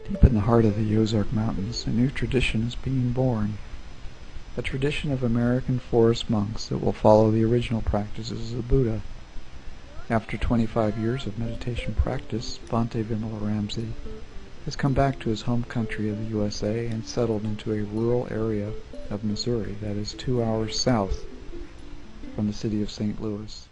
Deep in the heart of the Ozark Mountains, a new tradition is being born. A tradition of American forest monks that will follow the original practices of the Buddha. After 25 years of meditation practice, Bhante Vimalaramsi has come back to his home country of the USA and settled into a rural area of Missouri that is 2 hours south from the city of St. Louis.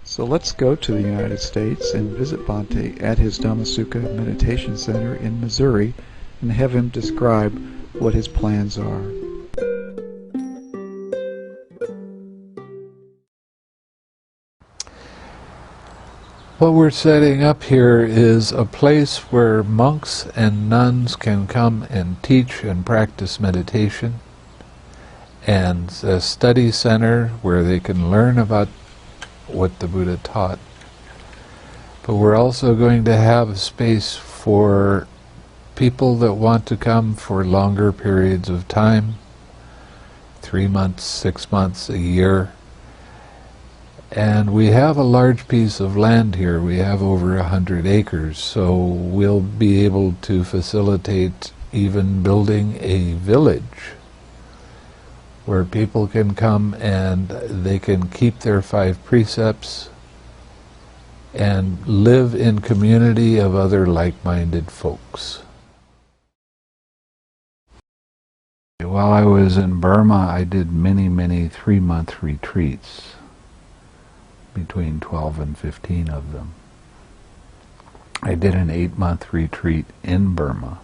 So let's go to the United States and visit Bhante at his Dhammasukha Meditation Center in Missouri and have him describe what his plans are. What we're setting up here is a place where monks and nuns can come and teach and practice meditation, and a study center where they can learn about what the Buddha taught. But we're also going to have a space for people that want to come for longer periods of time, 3 months, 6 months, a year. And we have a large piece of land here. We have over 100 acres, so we'll be able to facilitate even building a village where people can come and they can keep their 5 precepts and live in community of other like-minded folks. While I was in Burma, I did many 3-month retreats, between 12 and 15 of them. I did an 8-month retreat in Burma,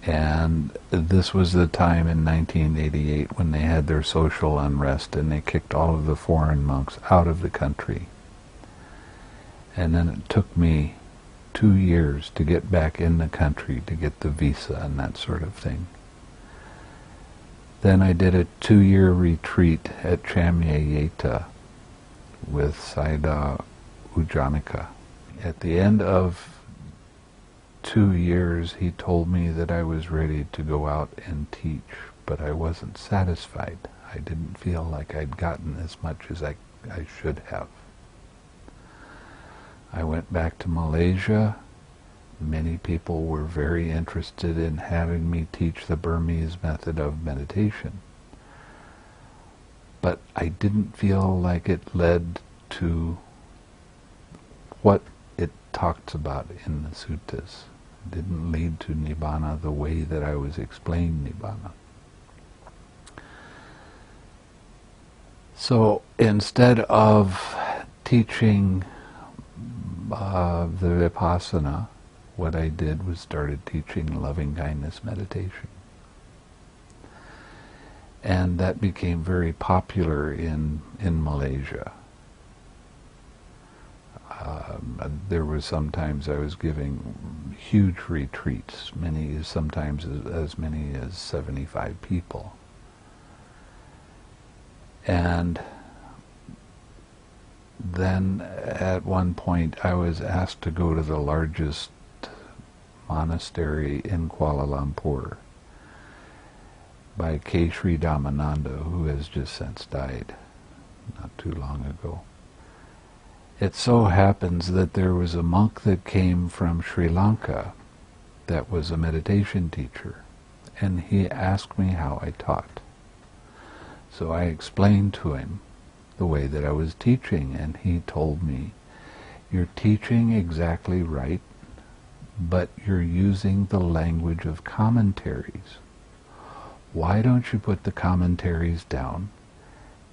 and this was the time in 1988 when they had their social unrest and they kicked all of the foreign monks out of the country. And then it took me 2 years to get back in the country, to get the visa and that sort of thing. Then I did a 2-year retreat at Chamyayeta with Sayadaw Ujanika. At the end of 2 years, he told me that I was ready to go out and teach, but I wasn't satisfied. I didn't feel like I'd gotten as much as I should have. I went back to Malaysia. Many people were very interested in having me teach the Burmese method of meditation. But I didn't feel like it led to what it talks about in the suttas. It didn't lead to Nibbana the way that I was explaining Nibbana. So instead of teaching the Vipassana, what I did was started teaching loving-kindness meditation. And that became very popular in Malaysia. There were sometimes I was giving huge retreats, sometimes as many as 75 people. And then at one point I was asked to go to the largest monastery in Kuala Lumpur by K. Sri Dhammananda, who has just since died not too long ago. It so happens that there was a monk that came from Sri Lanka that was a meditation teacher, and he asked me how I taught. So I explained to him the way that I was teaching, and he told me, "You're teaching exactly right, but you're using the language of commentaries. Why don't you put the commentaries down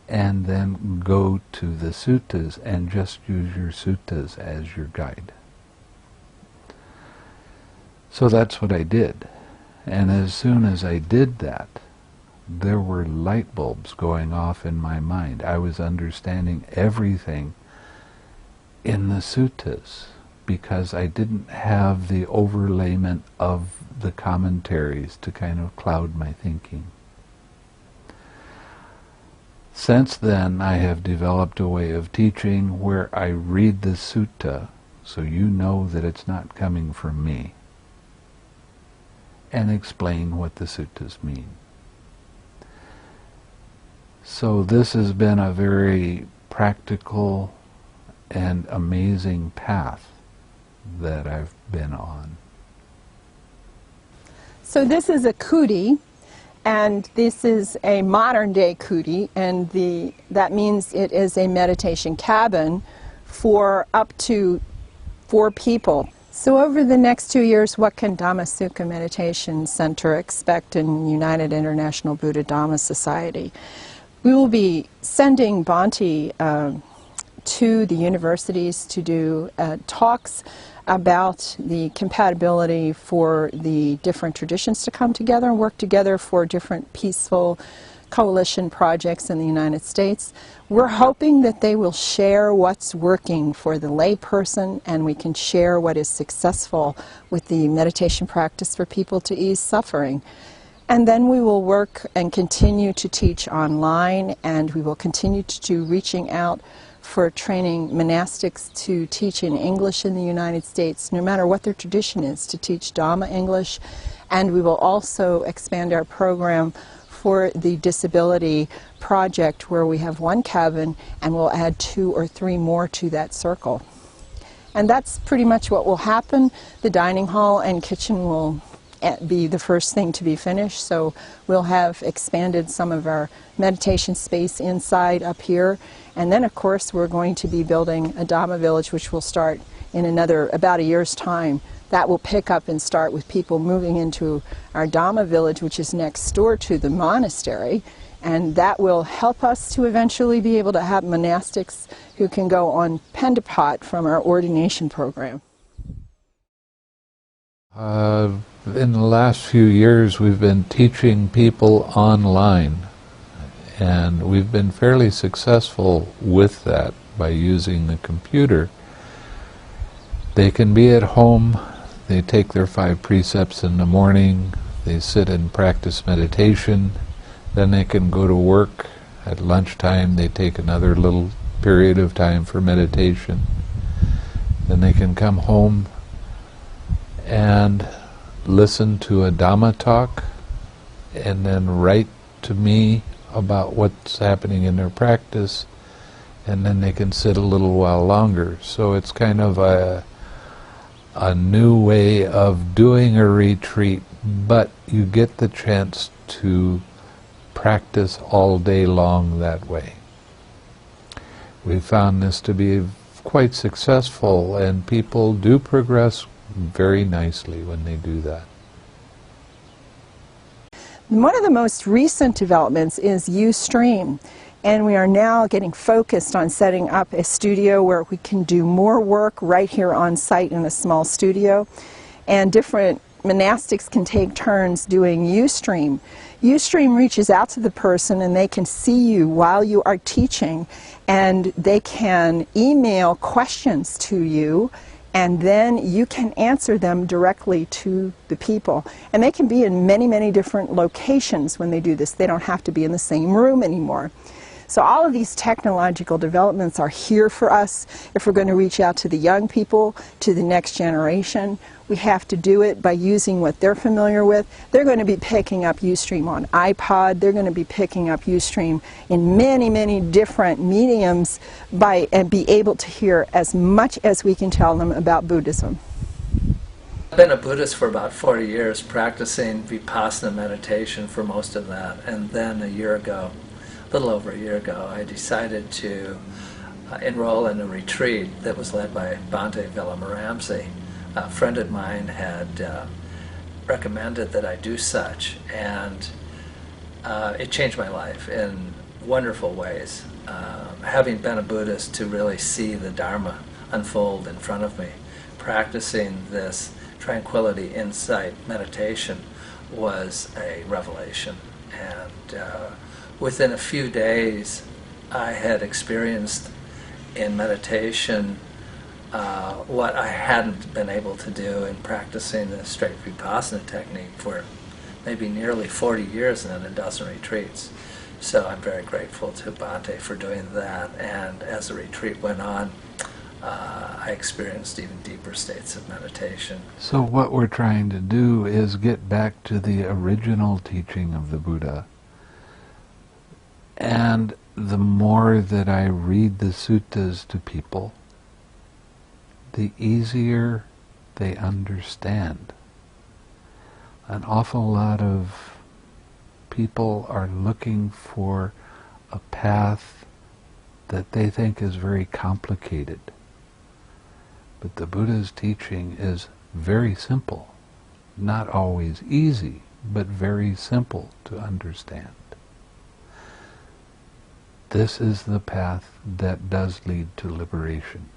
and then go to the suttas and just use your suttas as your guide?" So that's what I did. And as soon as I did that, there were light bulbs going off in my mind. I was understanding everything in the suttas because I didn't have the overlayment of the commentaries to kind of cloud my thinking. Since then, I have developed a way of teaching where I read the sutta so you know that it's not coming from me, and explain what the suttas mean. So this has been a very practical and amazing path that I've been on. So this is a kuti, and this is a modern-day kuti, and that means it is a meditation cabin for up to 4 people. So over the next 2 years, what can Dhammasukha Meditation Center expect in United International Buddha Dhamma Society? We will be sending Bhante to the universities to do talks about the compatibility for the different traditions to come together and work together for different peaceful coalition projects in the United States. We're hoping that they will share what's working for the layperson, and we can share what is successful with the meditation practice for people to ease suffering. And then we will work and continue to teach online, and we will continue to do reaching out for training monastics to teach in English in the United States, no matter what their tradition is, to teach Dhamma English. And we will also expand our program for the disability project, where we have 1 cabin and we'll add 2 or 3 more to that circle. And that's pretty much what will happen. The dining hall and kitchen will be the first thing to be finished, so we'll have expanded some of our meditation space inside up here. And then of course we're going to be building a Dhamma village, which will start in about a year's time. That will pick up and start with people moving into our Dhamma village, which is next door to the monastery, and that will help us to eventually be able to have monastics who can go on Pendapat from our ordination program. In the last few years we've been teaching people online, and we've been fairly successful with that by using the computer. They can be at home, they take their 5 precepts in the morning, they sit and practice meditation, then they can go to work. At lunchtime they take another little period of time for meditation. Then they can come home and listen to a Dhamma talk, and then write to me about what's happening in their practice, and then they can sit a little while longer. So it's kind of a new way of doing a retreat, but you get the chance to practice all day long that way. We found this to be quite successful, and people do progress very nicely when they do that. One of the most recent developments is Ustream, and we are now getting focused on setting up a studio where we can do more work right here on site in a small studio, and different monastics can take turns doing Ustream. Ustream reaches out to the person, and they can see you while you are teaching, and they can email questions to you, and then you can answer them directly to the people. And they can be in many, many different locations when they do this. They don't have to be in the same room anymore. So all of these technological developments are here for us. If we're going to reach out to the young people, to the next generation, we have to do it by using what they're familiar with. They're going to be picking up Ustream on iPod. They're going to be picking up Ustream in many, many different mediums and be able to hear as much as we can tell them about Buddhism. I've been a Buddhist for about 40 years, practicing Vipassana meditation for most of that. And then a little over a year ago, I decided to enroll in a retreat that was led by Bhante Vimalaramsi. A friend of mine had recommended that I do such, and it changed my life in wonderful ways. Having been a Buddhist, to really see the Dharma unfold in front of me, practicing this tranquility, insight, meditation was a revelation. And within a few days, I had experienced in meditation what I hadn't been able to do in practicing the straight Vipassana technique for maybe nearly 40 years and then a dozen retreats. So I'm very grateful to Bhante for doing that, and as the retreat went on, I experienced even deeper states of meditation. So what we're trying to do is get back to the original teaching of the Buddha. And the more that I read the suttas to people, the easier they understand. An awful lot of people are looking for a path that they think is very complicated. But the Buddha's teaching is very simple. Not always easy, but very simple to understand. This is the path that does lead to liberation.